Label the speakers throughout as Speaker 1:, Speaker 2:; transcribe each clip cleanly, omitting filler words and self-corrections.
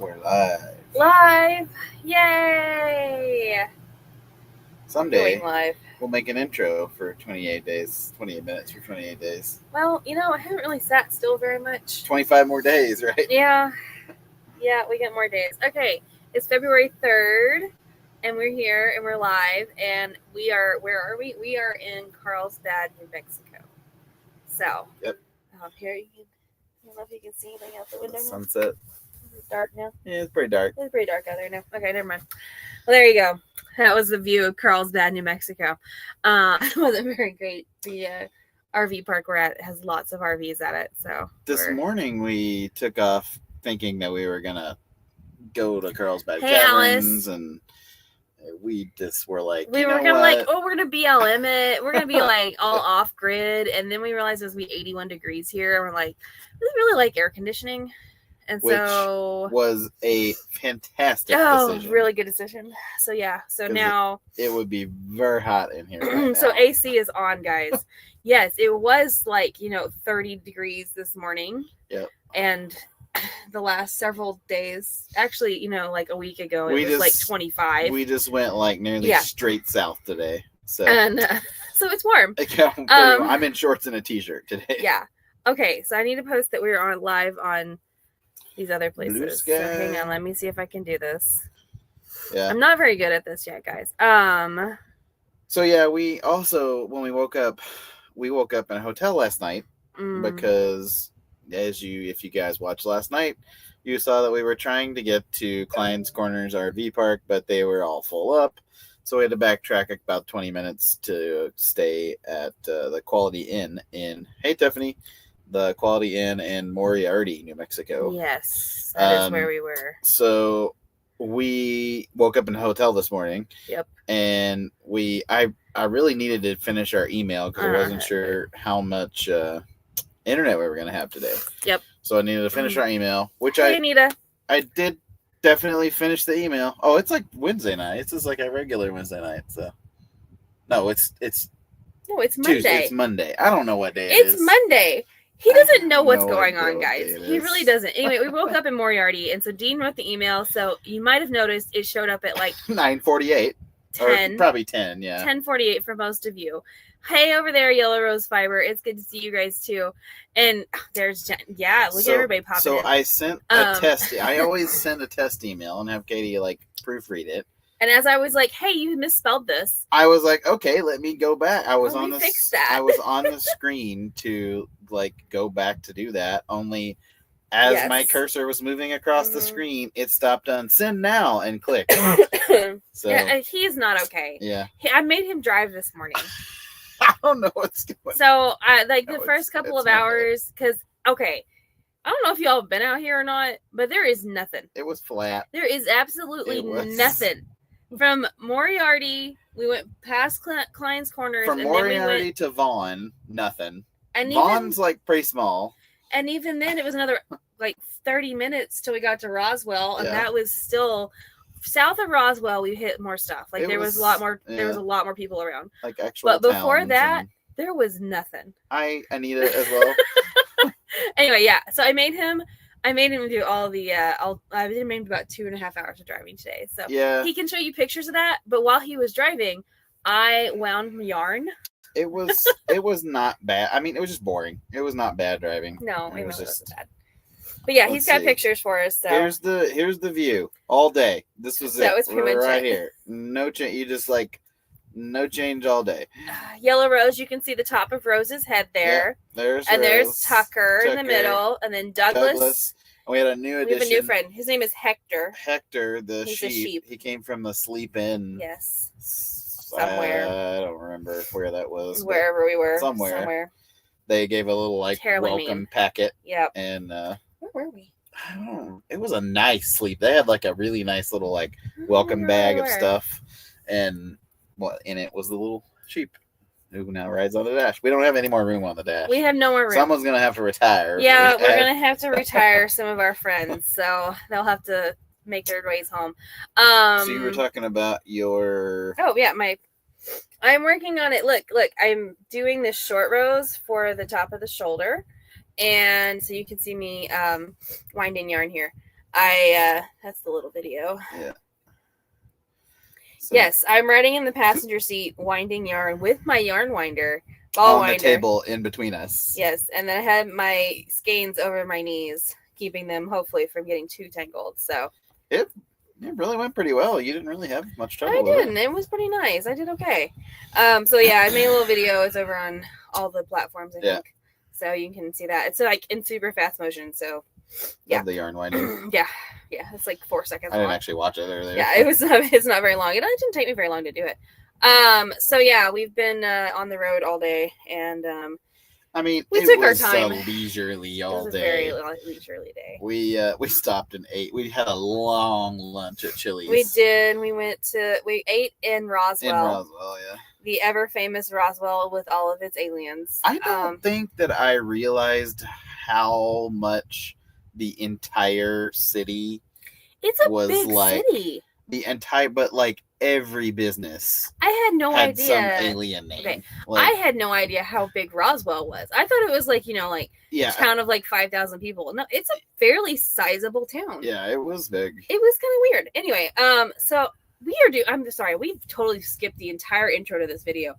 Speaker 1: We're live.
Speaker 2: Live! Yay!
Speaker 1: Someday
Speaker 2: Going live.
Speaker 1: we'll make an intro for 28 days. 28 minutes for 28 days.
Speaker 2: Well, I haven't really sat still very much.
Speaker 1: 25 more days, right?
Speaker 2: Yeah, we get more days. Okay, it's February 3rd, and we're here, and we're live, and we are, where are we? We are in Carlsbad, New Mexico. So,
Speaker 1: Yep.
Speaker 2: Here you can, I don't know if you can see anything out the window now.
Speaker 1: Sunset.
Speaker 2: It's dark now.
Speaker 1: Yeah, it's pretty dark.
Speaker 2: It's pretty dark out there now. Okay, never mind. Well, there you go. That was the view of Carlsbad, New Mexico. It wasn't very great. The RV park we're at has lots of RVs at it. So
Speaker 1: this morning we took off thinking that we were gonna go to Carlsbad
Speaker 2: Hey,
Speaker 1: Caverns,
Speaker 2: Alice.
Speaker 1: And we just were like,
Speaker 2: we were gonna we're gonna BLM it. We're gonna be like all off grid, and then we realized it was gonna be 81 degrees here, and we're like, we really like air conditioning. And
Speaker 1: which
Speaker 2: so
Speaker 1: was a fantastic decision.
Speaker 2: Really good decision. So yeah, so now
Speaker 1: it would be very hot in here. Right
Speaker 2: so
Speaker 1: now.
Speaker 2: AC is on, guys. Yes, it was like 30 degrees this morning.
Speaker 1: Yep.
Speaker 2: And the last several days, actually, like a week ago, it was like 25.
Speaker 1: We just went like nearly straight south today. So
Speaker 2: and so it's warm.
Speaker 1: I'm in shorts and a t-shirt today.
Speaker 2: Yeah. Okay, so I need to post that we are on live on these other places. So hang on, let me see if I can do this.
Speaker 1: Yeah.
Speaker 2: I'm not very good at this yet, guys.
Speaker 1: So yeah, we also, when we woke up in a hotel last night because if you guys watched last night, you saw that we were trying to get to Klein's Corners RV park, but they were all full up. So we had to backtrack about 20 minutes to stay at the Quality Inn hey, Tiffany. The Quality Inn in Moriarty, New Mexico.
Speaker 2: Yes, that is where we were.
Speaker 1: So we woke up in a hotel this morning.
Speaker 2: Yep.
Speaker 1: And I really needed to finish our email because I wasn't sure how much internet we were going to have today.
Speaker 2: Yep.
Speaker 1: So I needed to finish our email, which
Speaker 2: Anita.
Speaker 1: I did definitely finish the email. Oh, it's like Wednesday night. It's just like a regular Wednesday night. So no, it's
Speaker 2: Monday.
Speaker 1: Tuesday. It's Monday. I don't know what day it is.
Speaker 2: It's Monday. He doesn't know what's going on, guys. He really doesn't. Anyway, we woke up in Moriarty, and so Dean wrote the email. So you might have noticed it showed up at like
Speaker 1: 9:48.
Speaker 2: 10.
Speaker 1: Or probably 10, yeah.
Speaker 2: 10:48 for most of you. Hey, over there, Yellow Rose Fiber. It's good to see you guys, too. And there's Jen. Yeah, look at everybody popping in.
Speaker 1: So I sent a test. I always send a test email and have Katie, proofread it.
Speaker 2: And as I was like, hey, you misspelled this.
Speaker 1: I was like, okay, let me go back. I was
Speaker 2: fix that.
Speaker 1: I was on the screen to, go back to do that. Only as my cursor was moving across the screen, it stopped on send now and click. So
Speaker 2: yeah, he's not okay.
Speaker 1: Yeah.
Speaker 2: I made him drive this morning.
Speaker 1: I don't know what's going on.
Speaker 2: So, the first couple of hours, because, okay, I don't know if y'all have been out here or not, but there is nothing.
Speaker 1: It was flat.
Speaker 2: There is absolutely nothing. From Moriarty, we went past Klein's Corners.
Speaker 1: From Moriarty to Vaughn, nothing. And Vaughn's pretty small.
Speaker 2: And even then, it was another 30 minutes till we got to Roswell, and that was still south of Roswell. We hit more stuff. There was a lot more. Yeah. There was a lot more people around.
Speaker 1: Actual.
Speaker 2: But before that, there was nothing.
Speaker 1: Anita as well.
Speaker 2: Anyway, yeah. So I made him do all the. I did him about 2.5 hours of driving today. So he can show you pictures of that. But while he was driving, I wound yarn.
Speaker 1: It was not bad. I mean, it was just boring. It was not bad driving.
Speaker 2: No, it was just bad. But yeah, he's got pictures for us. So
Speaker 1: here's the view all day. This was
Speaker 2: that was pretty much
Speaker 1: right here. No change. You just no change all day.
Speaker 2: Yellow Rose. You can see the top of Rose's head there.
Speaker 1: Yep,
Speaker 2: there's Tucker in the middle, and then Douglas.
Speaker 1: We had a new addition.
Speaker 2: We have a new friend. His name is Hector.
Speaker 1: Hector, He's
Speaker 2: a sheep.
Speaker 1: He came from the Sleep Inn.
Speaker 2: Yes. Somewhere.
Speaker 1: I don't remember where that was.
Speaker 2: Wherever we were.
Speaker 1: Somewhere. They gave a little welcome packet.
Speaker 2: Yep.
Speaker 1: And
Speaker 2: where were we?
Speaker 1: I don't know. It was a nice sleep. They had a really nice little welcome bag of stuff, and in it was the little sheep who now rides on the dash. We don't have any more room on the dash.
Speaker 2: We have no more room.
Speaker 1: Someone's gonna have to retire.
Speaker 2: Yeah, we're gonna have to retire some of our friends, so they'll have to make their ways home.
Speaker 1: So you were talking about your.
Speaker 2: Oh yeah, I'm working on it. Look, I'm doing this short rows for the top of the shoulder. And so you can see me winding yarn here. That's the little video.
Speaker 1: Yeah.
Speaker 2: So, yes, I'm riding in the passenger seat, winding yarn with my yarn winder.
Speaker 1: Ball winder. The table in between us.
Speaker 2: Yes, and then I had my skeins over my knees, keeping them hopefully from getting too tangled. So
Speaker 1: it really went pretty well. You didn't really have much trouble.
Speaker 2: I didn't. It was pretty nice. I did okay. So yeah, I made a little video. It's over on all the platforms, I think. So you can see that. It's like in super fast motion. So yeah.
Speaker 1: Love the yarn winding.
Speaker 2: Yeah. It's like 4 seconds
Speaker 1: I didn't actually watch it earlier.
Speaker 2: Yeah, it's not very long. It didn't take me very long to do it. So yeah, we've been on the road all day, and
Speaker 1: I mean,
Speaker 2: we took our time.
Speaker 1: Leisurely all day.
Speaker 2: Very leisurely day.
Speaker 1: We stopped and ate. We had a long lunch at Chili's.
Speaker 2: We did. We ate in Roswell.
Speaker 1: Yeah.
Speaker 2: The ever famous Roswell with all of its aliens.
Speaker 1: I don't think that I realized how much the entire city
Speaker 2: was big city.
Speaker 1: The entire, but like every business.
Speaker 2: I had no idea.
Speaker 1: Some alien name.
Speaker 2: Okay. I had no idea how big Roswell was. I thought it was like, town of like 5,000 people. No, it's a fairly sizable town.
Speaker 1: Yeah, it was big.
Speaker 2: It was kind of weird. Anyway, so I'm sorry, we've totally skipped the entire intro to this video.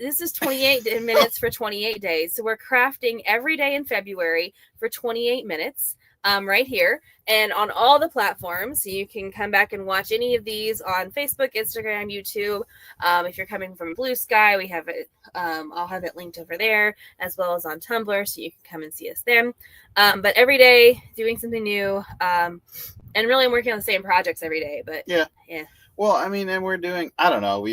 Speaker 2: This is 28 minutes for 28 days. So we're crafting every day in February for 28 minutes. Right here and on all the platforms. So you can come back and watch any of these on Facebook, Instagram, YouTube. If you're coming from Blue Sky, we have it. I'll have it linked over there, as well as on Tumblr, so you can come and see us there. But every day doing something new. And really I'm working on the same projects every day, but yeah.
Speaker 1: Well, I mean, and we're doing, I don't know,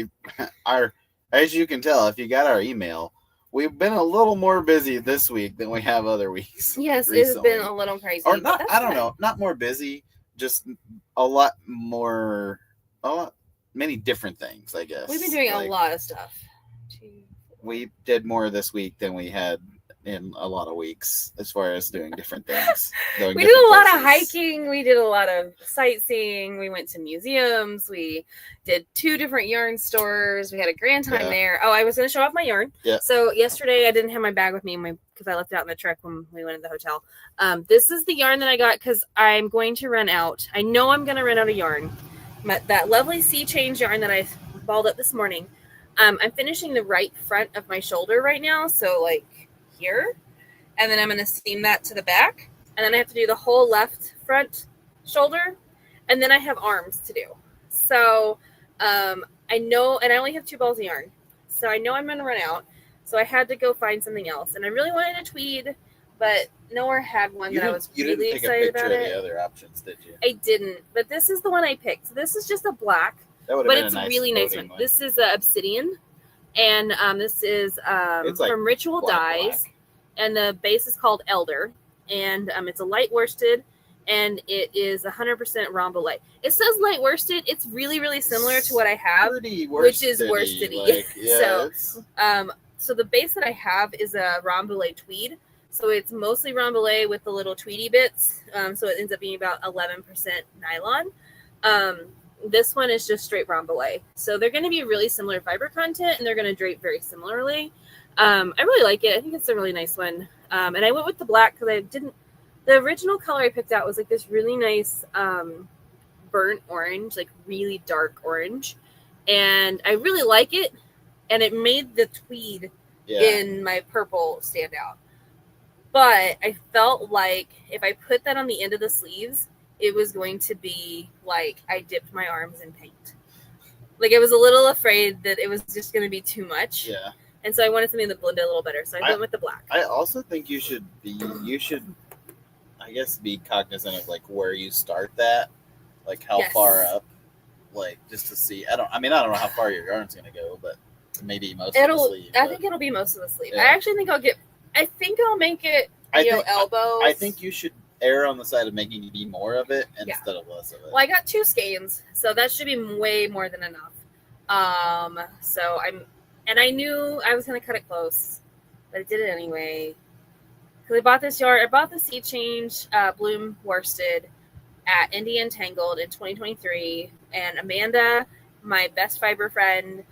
Speaker 1: as you can tell, if you got our email, we've been a little more busy this week than we have other weeks.
Speaker 2: Yes, recently. It's been a little crazy.
Speaker 1: Or not, I don't know, not more busy, just many different things, I guess.
Speaker 2: We've been doing a lot of stuff.
Speaker 1: We did more this week than we had in a lot of weeks as far as doing different things.
Speaker 2: We did a lot of hiking. We did a lot of sightseeing. We went to museums. We did 2 different yarn stores. We had a grand time there. Oh, I was going to show off my yarn.
Speaker 1: Yeah.
Speaker 2: So yesterday I didn't have my bag with me because I left it out in the truck when we went to the hotel. This is the yarn that I got because I'm going to run out. I know I'm going to run out of yarn. That lovely sea change yarn that I balled up this morning. I'm finishing the right front of my shoulder right now. So like here, and then I'm going to seam that to the back, and then I have to do the whole left front shoulder, and then I have arms to do. So I know, and I only have 2 balls of yarn, so I know I'm going to run out. So I had to go find something else, and I really wanted a tweed, but nowhere had one that I was really excited about.
Speaker 1: You didn't take a picture of the other options, did you?
Speaker 2: I didn't, but this is the one I picked. So this is just a black, but it's a really nice one. This is obsidian. And this is from Ritual Dyes, and the base is called Elder, and it's a light worsted, and it is 100% rhombolet. It says light worsted. It's really, really similar to what I have, which is worstedy. So the base that I have is a rhombolet tweed. So it's mostly rhombolet with the little tweedy bits. So it ends up being about 11% nylon. This one is just straight rhombolet. So they're going to be really similar fiber content, and they're going to drape very similarly. I really like it. I think it's a really nice one. And I went with the black because the original color I picked out was like this really nice burnt orange, like really dark orange. And I really like it. And it made the tweed in my purple stand out. But I felt like if I put that on the end of the sleeves, it was going to be like I dipped my arms in paint. Like I was a little afraid that it was just going to be too much.
Speaker 1: Yeah.
Speaker 2: And so I wanted something that blended a little better. So I went with the black.
Speaker 1: I also think you should I guess be cognizant of like where you start that, like how far up, like just to see. I don't know how far your yarn's going to go, but maybe most of the sleeve.
Speaker 2: I think it'll be most of the sleeve. Yeah. I think I'll make it elbows.
Speaker 1: I think you should err on the side of making it be more of it instead of less of it.
Speaker 2: Well, I got 2 skeins, so that should be way more than enough. I knew I was going to cut it close, but I did it anyway. Because I bought this yarn. I bought the Sea Change Bloom worsted at Indian Tangled in 2023, and Amanda, my best fiber friend,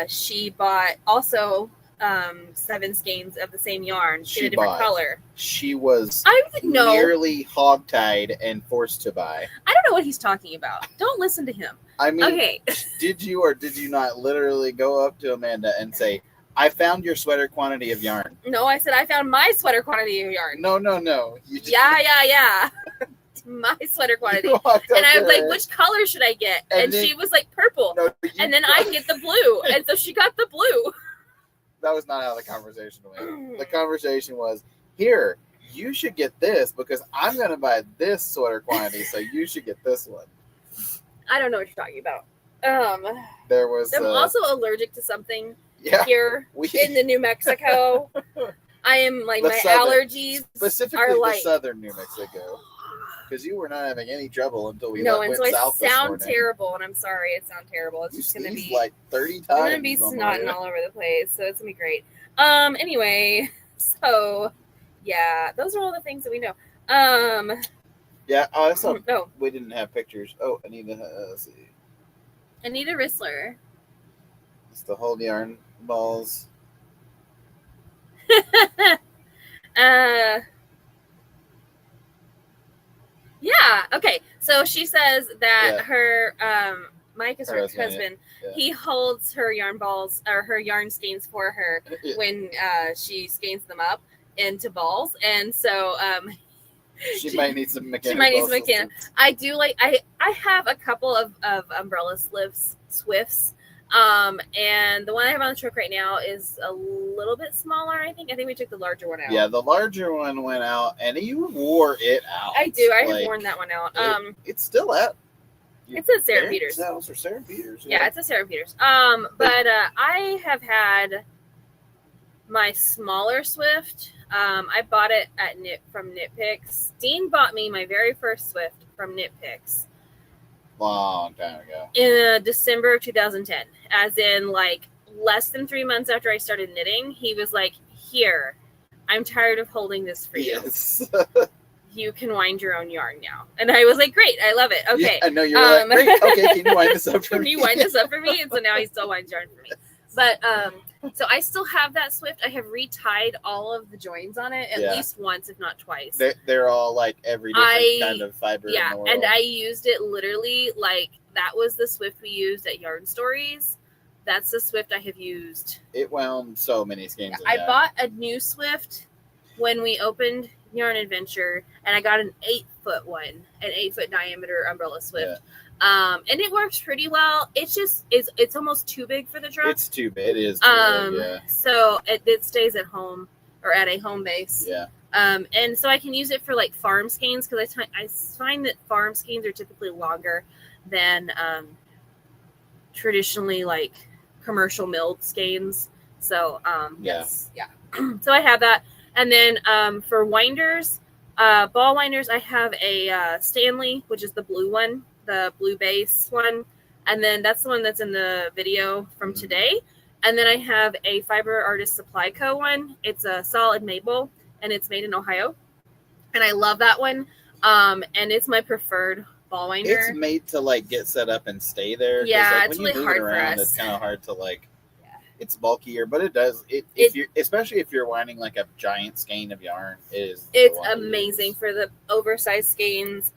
Speaker 2: she bought also 7 skeins of the same yarn
Speaker 1: She
Speaker 2: in a different
Speaker 1: bought.
Speaker 2: color.
Speaker 1: She was
Speaker 2: No.
Speaker 1: nearly hogtied and forced to buy.
Speaker 2: I don't know what he's talking about. Don't listen to him.
Speaker 1: I mean,
Speaker 2: okay.
Speaker 1: Did you or did you not literally go up to Amanda and say, I found your sweater quantity of yarn?
Speaker 2: No, I said I found my sweater quantity of yarn.
Speaker 1: No.
Speaker 2: Yeah. My sweater quantity. And I was like, which color should I get? And then, she was like, purple. No, and then I get the blue. And so she got the blue.
Speaker 1: That was not how the conversation went. The conversation was, here, you should get this because I'm going to buy this sweater quantity, so you should get this one.
Speaker 2: I don't know what you're talking about.
Speaker 1: There was.
Speaker 2: I'm also allergic to something here in the New Mexico. I am like, my allergies
Speaker 1: specifically
Speaker 2: are like
Speaker 1: the southern New Mexico. Because you were not having any trouble until we
Speaker 2: went
Speaker 1: south
Speaker 2: this morning.
Speaker 1: I sound
Speaker 2: terrible, and I'm sorry it sounds terrible. It's just going to be
Speaker 1: like 30 times.
Speaker 2: I'm going to be snotting all over the place, so it's going to be great. Anyway, so yeah, those are all the things that we know.
Speaker 1: Yeah, I saw. No, we didn't have pictures. Oh, let's see.
Speaker 2: Anita Rissler.
Speaker 1: It's the whole yarn balls.
Speaker 2: Yeah. Okay. So she says that her Mike is her husband. Yeah. He holds her yarn balls or her yarn skeins for her when she skeins them up into balls, and so
Speaker 1: she might need some mechanical.
Speaker 2: I do like. I have a couple of umbrella Swifts. And the one I have on the truck right now is a little bit smaller. I think we took the larger one out.
Speaker 1: Yeah, the larger one went out, and you wore it out.
Speaker 2: I do. I have worn that one out.
Speaker 1: It's still at.
Speaker 2: It's at Sarah Peters.
Speaker 1: House or Sarah Peters.
Speaker 2: Yeah, it's at Sarah Peters. But I have had my smaller Swift. I bought it from Knitpicks. Dean bought me my very first Swift from Knitpicks.
Speaker 1: Long time ago.
Speaker 2: In December of 2010, as in like less than 3 months after I started knitting, he was like, "Here, I'm tired of holding this for you.
Speaker 1: Yes.
Speaker 2: You can wind your own yarn now." And I was like, "Great, I love it. Okay."
Speaker 1: Yeah, I know you're like, "Great, okay, can you wind this up for me?"
Speaker 2: Can you wind this up for me? And so now he still winds yarn for me. But so I still have that Swift. I have retied all of the joins on it at least once, if not twice.
Speaker 1: They're all like every different kind of fiber.
Speaker 2: Yeah,
Speaker 1: in the world.
Speaker 2: And I used it literally like that was the Swift we used at Yarn Stories. That's the Swift I have used.
Speaker 1: It wound so many skeins.
Speaker 2: Yeah, I bought a new Swift when we opened Yarn Adventure, and I got an 8-foot one, an 8-foot diameter umbrella Swift. Yeah. And it works pretty well. It's just it's almost too big for the truck.
Speaker 1: It's too big. It is too big, yeah.
Speaker 2: So it stays at home or at a home base.
Speaker 1: Yeah.
Speaker 2: And so I can use it for like farm skeins because I find that farm skeins are typically longer than traditionally like commercial milled skeins. So yes. So I have that. And then for winders, ball winders, I have a Stanley, which is the blue one. The blue base one, and then that's the one that's in the video from today. And then I have a Fiber Artist Supply Co. one. It's a solid maple, and it's made in Ohio, and I love that one. And it's my preferred ball winder.
Speaker 1: It's made to like get set up and stay there.
Speaker 2: Yeah,
Speaker 1: like,
Speaker 2: it's really hard for us.
Speaker 1: It's kind of hard to like. Yeah. It's bulkier, but it does it. Especially if you're winding like a giant skein of yarn, it's
Speaker 2: amazing for the oversized skeins.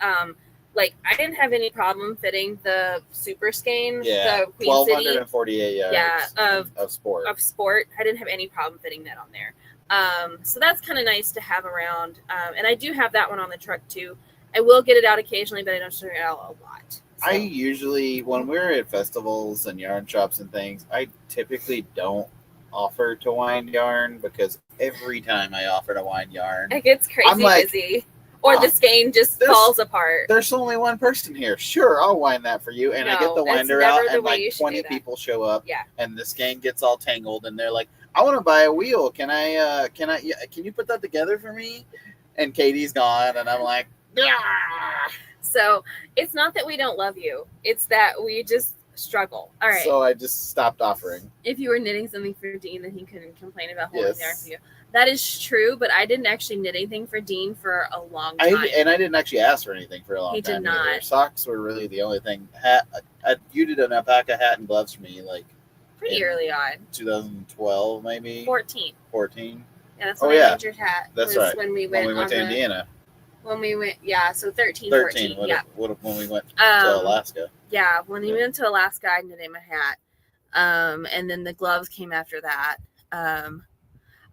Speaker 2: Like, I didn't have any problem fitting the super skein.
Speaker 1: Yeah,
Speaker 2: the
Speaker 1: 1,248 yards.
Speaker 2: Yeah,
Speaker 1: of sport.
Speaker 2: Of sport. I didn't have any problem fitting that on there. So that's kind of nice to have around. And I do have that one on the truck, too. I will get it out occasionally, but I don't string it out a lot. So.
Speaker 1: I usually, when we're at festivals and yarn shops and things, I typically don't offer to wind yarn because every time I offer to wind yarn,
Speaker 2: it gets crazy busy. Or the skein just falls apart.
Speaker 1: There's only one person here. Sure, I'll wind that for you. And I get the winder out, and like 20 people show up.
Speaker 2: Yeah.
Speaker 1: And the skein gets all tangled, and they're like, "I want to buy a wheel. Can you put that together for me?" And Katie's gone, and I'm like, "Yeah."
Speaker 2: So it's not that we don't love you; it's that we just struggle. All right.
Speaker 1: So I just stopped offering.
Speaker 2: If you were knitting something for Dean, then he couldn't complain about holding yarn for you. That is true, but I didn't actually knit anything for Dean for a long time.
Speaker 1: I didn't actually ask for anything for a long time.
Speaker 2: He did not.
Speaker 1: Either. Socks were really the only thing. You did an alpaca hat and gloves for me. Like,
Speaker 2: pretty early on.
Speaker 1: 2012, maybe
Speaker 2: 14.
Speaker 1: 14.
Speaker 2: Yeah, that's when I made your hat.
Speaker 1: That's right.
Speaker 2: When we went
Speaker 1: to Indiana.
Speaker 2: When we went, yeah, so 13,
Speaker 1: 13
Speaker 2: 14. Yeah.
Speaker 1: When we went to Alaska.
Speaker 2: Yeah, when we went to Alaska, I knit him a hat. And then the gloves came after that.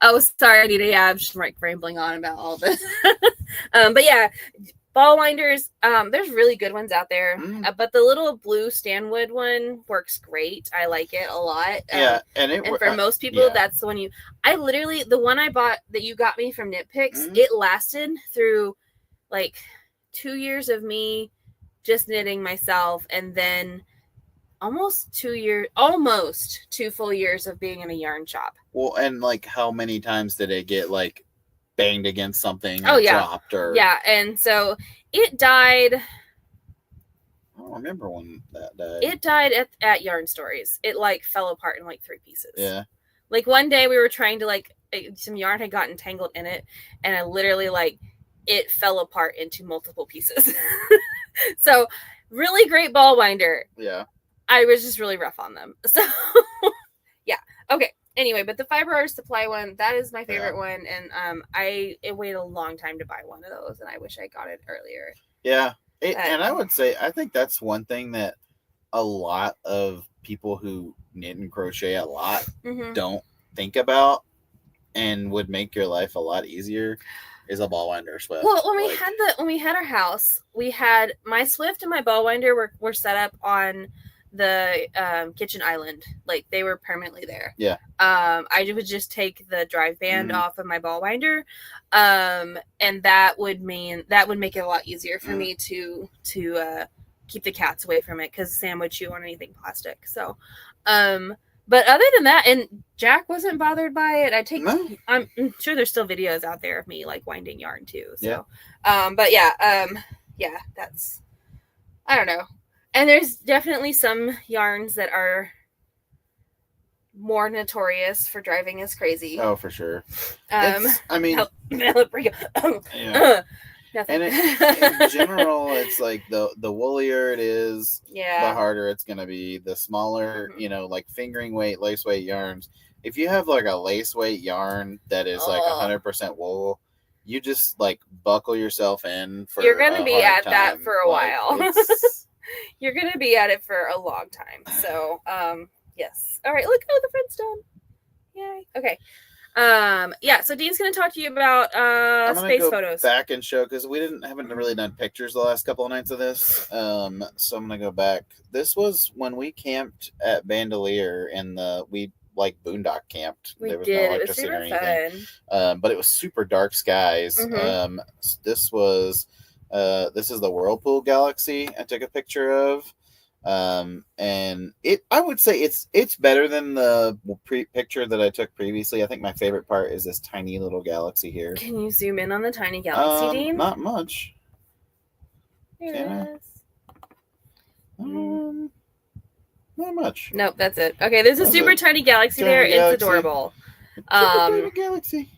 Speaker 2: Oh, sorry, Anita. Yeah, I'm just like rambling on about all this. But yeah, ball winders. There's really good ones out there. But the little blue Stanwood one works great. I like it a lot.
Speaker 1: Yeah,
Speaker 2: and for most people, that's the one I literally, the one I bought that you got me from Knit Picks, it lasted through like 2 years of me just knitting myself, and then almost 2 full years of being in a yarn shop.
Speaker 1: Well, and like how many times did it get like banged against something
Speaker 2: or
Speaker 1: dropped or
Speaker 2: and so it died.
Speaker 1: I don't remember when that died.
Speaker 2: It died at Yarn Stories. It like fell apart in like 3 pieces.
Speaker 1: Yeah.
Speaker 2: Like one day we were trying to some yarn had gotten tangled in it, and I literally it fell apart into multiple pieces. So really great ball winder.
Speaker 1: Yeah.
Speaker 2: I was just really rough on them. So yeah. Okay. Anyway, but the Fiber Arts Supply one, that is my favorite one. And it waited a long time to buy one of those, and I wish I got it earlier.
Speaker 1: Yeah. And I would say, I think that's one thing that a lot of people who knit and crochet a lot don't think about and would make your life a lot easier is a ball winder Swift.
Speaker 2: Well, when we had our house, we had my Swift and my ball winder were set up on the kitchen island. Like they were permanently there.
Speaker 1: Yeah.
Speaker 2: I would just take the drive band off of my ball winder, and that would make it a lot easier for me to keep the cats away from it, because Sam would chew on anything plastic. So, but other than that, and Jack wasn't bothered by it. I'm sure there's still videos out there of me like winding yarn too. So, but yeah, that's, I don't know. And there's definitely some yarns that are more notorious for driving us crazy.
Speaker 1: Oh, for sure.
Speaker 2: I mean, nothing.
Speaker 1: And in general, it's like the woollier it is, the harder it's going to be. The smaller, like fingering weight, lace weight yarns. If you have like a lace weight yarn that is like 100% wool, you just like buckle yourself in for.
Speaker 2: You're going to be at
Speaker 1: time.
Speaker 2: That for a while. You're going to be at it for a long time. So, yes. All right. Look, the front's done. Yay. Okay. So Dean's going to talk to you about space photos.
Speaker 1: Back and show, because we haven't really done pictures the last couple of nights of this. So I'm going to go back. This was when we camped at Bandelier we boondock camped.
Speaker 2: There was no electricity or anything.
Speaker 1: But it was super dark skies. This is the Whirlpool Galaxy I took a picture of. And I would say it's better than the picture that I took previously. I think my favorite part is this tiny little galaxy here.
Speaker 2: Can you zoom in on the tiny galaxy, Dean?
Speaker 1: Not much.
Speaker 2: Here it is.
Speaker 1: Not much.
Speaker 2: Nope, that's it. Okay, there's a super tiny galaxy there. It's adorable.
Speaker 1: Super galaxy.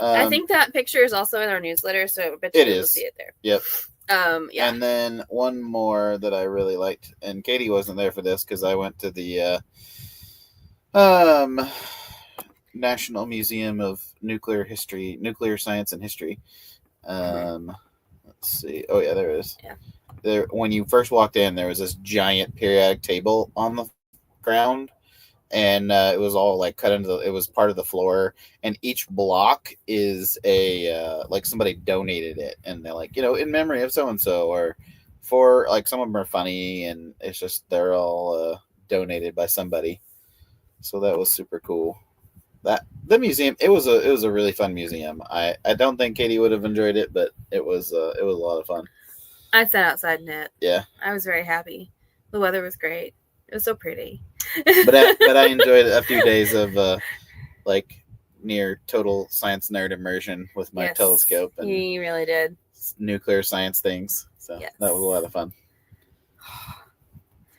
Speaker 2: I think that picture is also in our newsletter, so I bet you will see it there.
Speaker 1: Yep. And then one more that I really liked, and Katie wasn't there for this because I went to the National Museum of Nuclear Science and History. Let's see. Oh yeah, there it is. Yeah. There, when you first walked in, there was this giant periodic table on the ground. And it was all like cut into it was part of the floor, and each block is like somebody donated it, and they're like, in memory of so and so, or for like some of them are funny, and it's just they're all donated by somebody. So that was super cool. The museum, it was a really fun museum. I don't think Katie would have enjoyed it, but it was a lot of fun.
Speaker 2: I sat outside and knit.
Speaker 1: Yeah,
Speaker 2: I was very happy. The weather was great. It was so pretty.
Speaker 1: but I enjoyed a few days of near total science nerd immersion with my telescope. And
Speaker 2: you really did.
Speaker 1: Nuclear science things. So that was a lot of fun.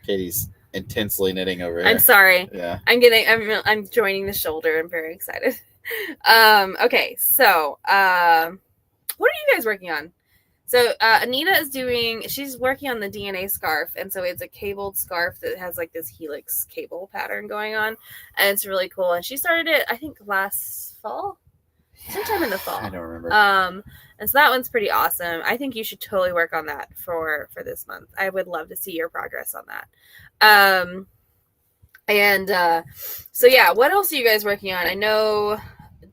Speaker 1: Katie's intensely knitting over here.
Speaker 2: I'm sorry.
Speaker 1: Yeah.
Speaker 2: I'm joining the shoulder. I'm very excited. Okay, so what are you guys working on? So Anita is she's working on the DNA scarf, and so it's a cabled scarf that has like this helix cable pattern going on, and it's really cool. And she started it, I think, last fall, sometime in the fall.
Speaker 1: I don't remember.
Speaker 2: And so that one's pretty awesome. I think you should totally work on that for this month. I would love to see your progress on that. So yeah, what else are you guys working on? I know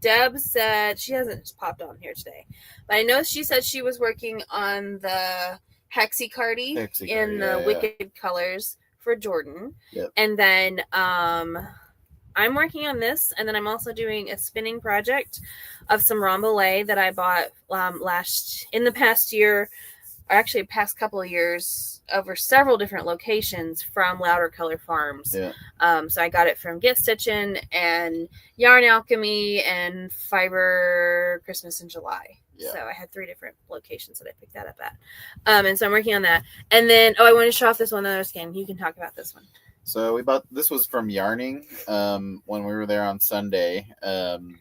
Speaker 2: Deb said she hasn't popped on here today, but I know she said she was working on the Hexicardy in the Wicked colors for Jordan.
Speaker 1: Yep.
Speaker 2: And then I'm working on this, and then I'm also doing a spinning project of some Rambouillet that I bought in the past year, or actually past couple of years, over several different locations from Louder Color Farms.
Speaker 1: Yeah.
Speaker 2: So I got it from Get Stitchin' and Yarn Alchemy and Fiber Christmas in July. Yeah. So I had 3 different locations that I picked that up at. And so I'm working on that. And then, I want to show off this one other skin. You can talk about this one.
Speaker 1: So this was from Yarning when we were there on Sunday.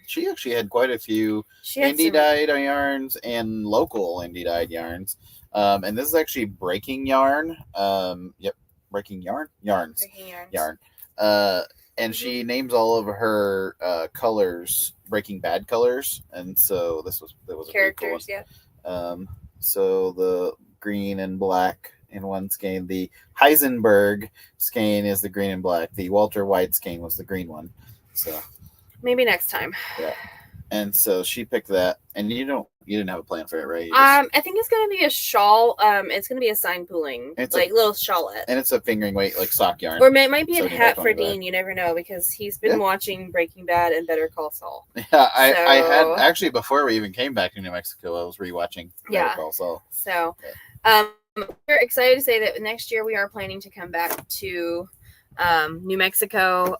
Speaker 1: She actually had quite a few indie dyed yarns and local indie dyed yarns. And this is actually breaking yarn. Breaking yarns. Yarn. And she names all of her colors Breaking Bad colors, and so that was a characters, pretty cool one.
Speaker 2: Yeah.
Speaker 1: So the green and black in one skein, the Heisenberg skein is the green and black. The Walter White skein was the green one. So
Speaker 2: maybe next time.
Speaker 1: Yeah. And so she picked that, and you didn't have a plan for it, right?
Speaker 2: I think it's gonna be a shawl. It's gonna be a sign pooling, little shawlette,
Speaker 1: and it's a fingering weight like sock yarn,
Speaker 2: or it might be a hat for Dean. You never know, because he's been watching Breaking Bad and Better Call Saul.
Speaker 1: Yeah, I had actually, before we even came back to New Mexico, I was rewatching Better Call Saul.
Speaker 2: So, we're excited to say that next year we are planning to come back to New Mexico,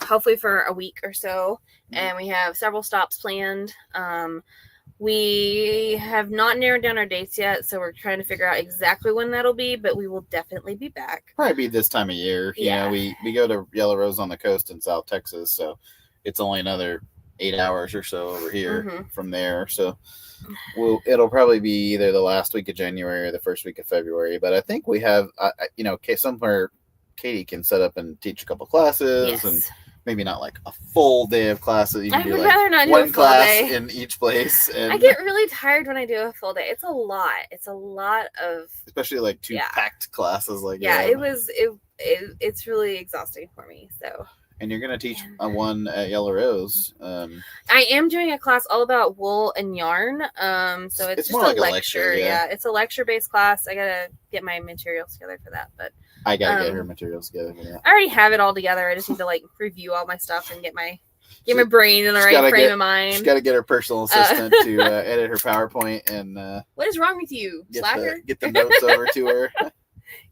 Speaker 2: hopefully for a week or so, and we have several stops planned. We have not narrowed down our dates yet, so we're trying to figure out exactly when that'll be, but we will definitely be back.
Speaker 1: Probably be this time of year. You know, we go to Yellow Rose on the coast in South Texas, so it's only another 8 hours or so over here from there. So it'll probably be either the last week of January or the first week of February. But I think we have, somewhere Katy can set up and teach a couple classes and maybe not like a full day of classes. You can do like one class in each place. And
Speaker 2: I get really tired when I do a full day. It's a lot. It's a lot of,
Speaker 1: especially like 2 packed classes like
Speaker 2: that. It's really exhausting for me. So.
Speaker 1: And you're gonna teach one at Yellow Rose.
Speaker 2: I am doing a class all about wool and yarn. So it's just more like a lecture. Yeah, it's a lecture-based class. I gotta get my materials together for that, but
Speaker 1: I gotta get her materials together for that.
Speaker 2: I already have it all together. I just need to review all my stuff and get my brain in the right frame of mind.
Speaker 1: She's got to get her personal assistant to edit her PowerPoint and.
Speaker 2: What is wrong with you, Slacker?
Speaker 1: Get the notes over to her.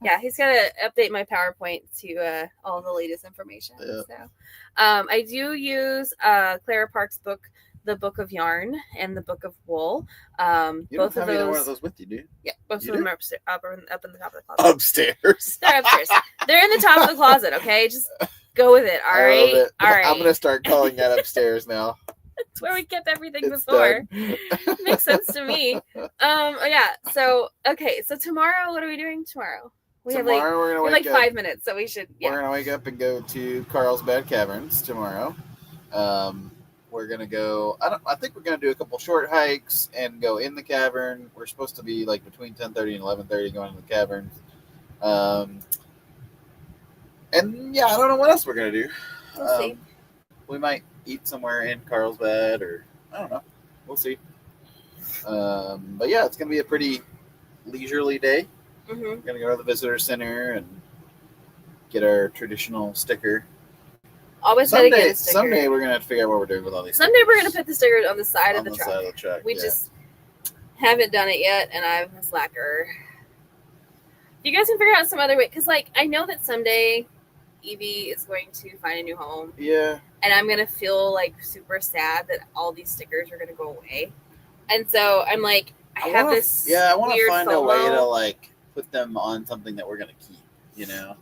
Speaker 2: Yeah, he's got to update my PowerPoint to all the latest information. Yeah. So, I do use Clara Park's book, The Book of Yarn and The Book of Wool.
Speaker 1: You both don't have either one of those with you, do you?
Speaker 2: Yeah, both of them are up in the top of the closet.
Speaker 1: Upstairs.
Speaker 2: They're upstairs. They're in the top of the closet. Okay, just go with it. All right. All right.
Speaker 1: I'm gonna start calling that upstairs now.
Speaker 2: That's where we kept everything before. Makes sense to me. So tomorrow, what are we doing tomorrow? We have
Speaker 1: we're gonna
Speaker 2: wake 5 minutes, so we should. Yeah.
Speaker 1: We're gonna wake up and go to Carlsbad Caverns tomorrow. We're gonna go. I think we're gonna do a couple short hikes and go in the cavern. We're supposed to be between 10:30 and 11:30 going to the caverns. And I don't know what else we're gonna do.
Speaker 2: We'll see.
Speaker 1: We might eat somewhere in Carlsbad, or I don't know. We'll see. But it's gonna be a pretty leisurely day. We're gonna go to the visitor center and get our traditional sticker.
Speaker 2: Always gotta get a sticker.
Speaker 1: Someday we're gonna have to figure out what we're doing with all these.
Speaker 2: Someday we're gonna put the stickers on the side of the truck. We just haven't done it yet, and I'm a slacker. You guys can figure out some other way, because I know that someday Evie is going to find a new home.
Speaker 1: Yeah.
Speaker 2: And I'm gonna feel super sad that all these stickers are gonna go away, and so I'm I want to
Speaker 1: find a way to put them on something that we're gonna keep.
Speaker 2: Yeah,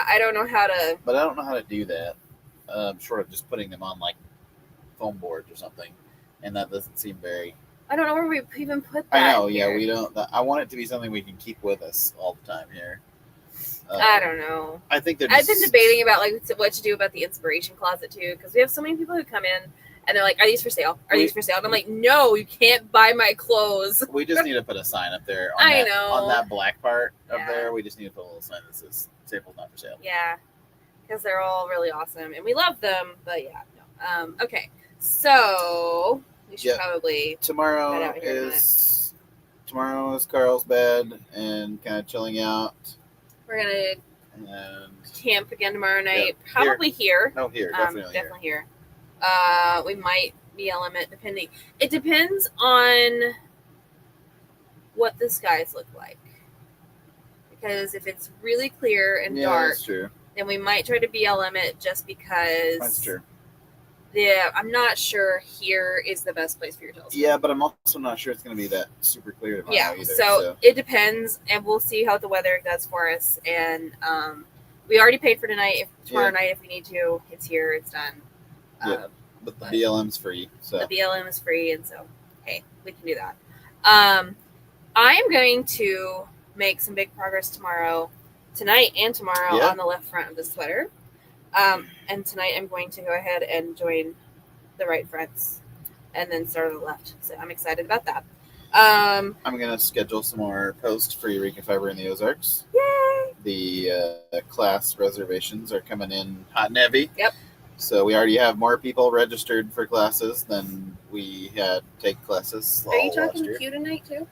Speaker 2: I don't know how to.
Speaker 1: But I don't know how to do that. Short of just putting them on foam boards or something, and that doesn't seem very.
Speaker 2: I don't know where we even put that.
Speaker 1: I know,
Speaker 2: here.
Speaker 1: yeah, we don't. I want it to be something we can keep with us all the time here.
Speaker 2: I don't know.
Speaker 1: I think
Speaker 2: I've been debating about like what to do about the inspiration closet too, because we have so many people who come in and they're like, "Are these for sale? Are these for sale?" And I'm like, "No, you can't buy my clothes."
Speaker 1: We just need to put a sign up there. On that black part up there. We just need to put a little sign that says "Staples not for sale."
Speaker 2: Yeah, because they're all really awesome and we love them. But yeah, no. Okay, so we should probably
Speaker 1: tomorrow is Carlsbad and kind of chilling out.
Speaker 2: We're gonna camp again tomorrow night. Yeah, probably here.
Speaker 1: No, here. Definitely
Speaker 2: here. We might be element depending. It depends on what the skies look like. Because if it's really clear and dark,
Speaker 1: that's true.
Speaker 2: Then we might try to BLM it just because.
Speaker 1: That's true.
Speaker 2: Yeah, I'm not sure here is the best place for your telescope.
Speaker 1: Yeah, but I'm also not sure it's going to be that super clear tomorrow either.
Speaker 2: So it depends, and we'll see how the weather does for us. And we already paid for tonight. Tomorrow night, if we need to, it's here. It's done.
Speaker 1: But the BLM's free. So
Speaker 2: the BLM is free, and so hey, we can do that. I am going to make some big progress tonight and tomorrow on the left front of the sweater. And tonight I'm going to go ahead and join the right fronts and then start on the left. So I'm excited about that.
Speaker 1: I'm going to schedule some more posts for Eureka Fiber in the Ozarks.
Speaker 2: Yay!
Speaker 1: The class reservations are coming in hot and heavy.
Speaker 2: Yep.
Speaker 1: So we already have more people registered for classes than we had take classes.
Speaker 2: Are you talking to Q tonight too?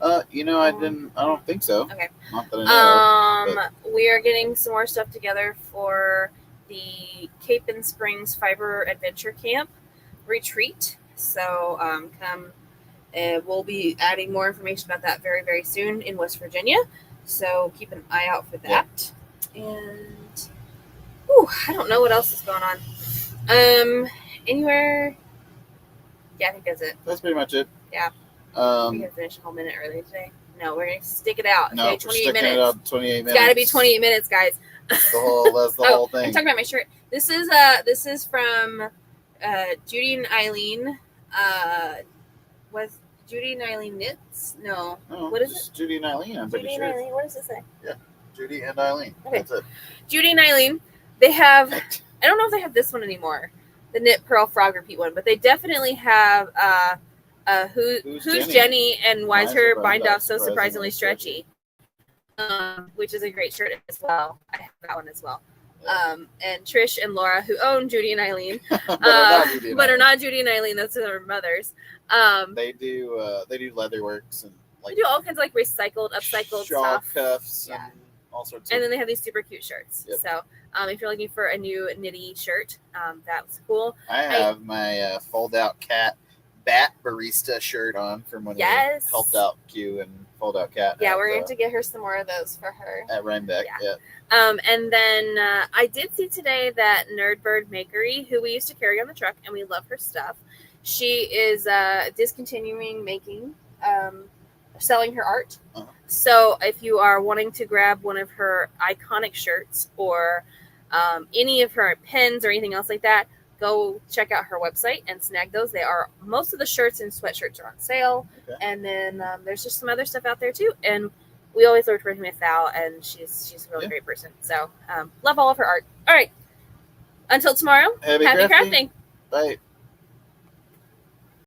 Speaker 1: I don't think so.
Speaker 2: Okay.
Speaker 1: Not that I know.
Speaker 2: We are getting some more stuff together for the Cape and Springs Fiber Adventure Camp retreat. So come, we'll be adding more information about that very, very soon in West Virginia. So keep an eye out for that. Yeah. And I don't know what else is going on. Anywhere? Yeah, I think that's it.
Speaker 1: That's pretty much it.
Speaker 2: Yeah. We can finish a whole minute early today. No, we're going to stick it out.
Speaker 1: No, 28 minutes. 28 minutes.
Speaker 2: It's got to be 28 minutes, guys.
Speaker 1: That's the whole thing.
Speaker 2: I'm talking about my shirt. This is from Judy and Eileen. Was Judy and Eileen knits? No. What is it?
Speaker 1: Judy and Eileen. I'm pretty sure.
Speaker 2: Judy and Eileen. What does it say?
Speaker 1: Yeah, Judy and Eileen. Okay. That's it.
Speaker 2: Judy and Eileen. They have. I don't know if they have this one anymore, the Knit Pearl Frog Repeat one, but they definitely have. Who's Jenny and why is her bind off so surprisingly stretchy? Which is a great shirt as well. I have that one as well. And Trish and Laura, who own Judy and Eileen, but are not Judy and Eileen. Those are their mothers. They do
Speaker 1: leatherworks and
Speaker 2: they do all kinds of like recycled, upcycled
Speaker 1: shawl
Speaker 2: stuff.
Speaker 1: Cuffs and all sorts.
Speaker 2: And then they have these super cute shirts. Yep. So if you're looking for a new nitty shirt, that's cool.
Speaker 1: I have my fold out cat Bat barista shirt on from when we helped out Q and fold out cat.
Speaker 2: Yeah, we're going to get her some more of those for her
Speaker 1: at Rhinebeck. Yeah.
Speaker 2: And then I did see today that Nerdbird Makery, who we used to carry on the truck, and we love her stuff. She is discontinuing selling her art. Uh-huh. So if you are wanting to grab one of her iconic shirts or any of her pens or anything else like that, go check out her website and snag those. Most of the shirts and sweatshirts are on sale. Okay. And then there's just some other stuff out there too. And we always worked working with Val, and she's a really great person. So love all of her art. All right. Until tomorrow, happy crafting.
Speaker 1: Bye.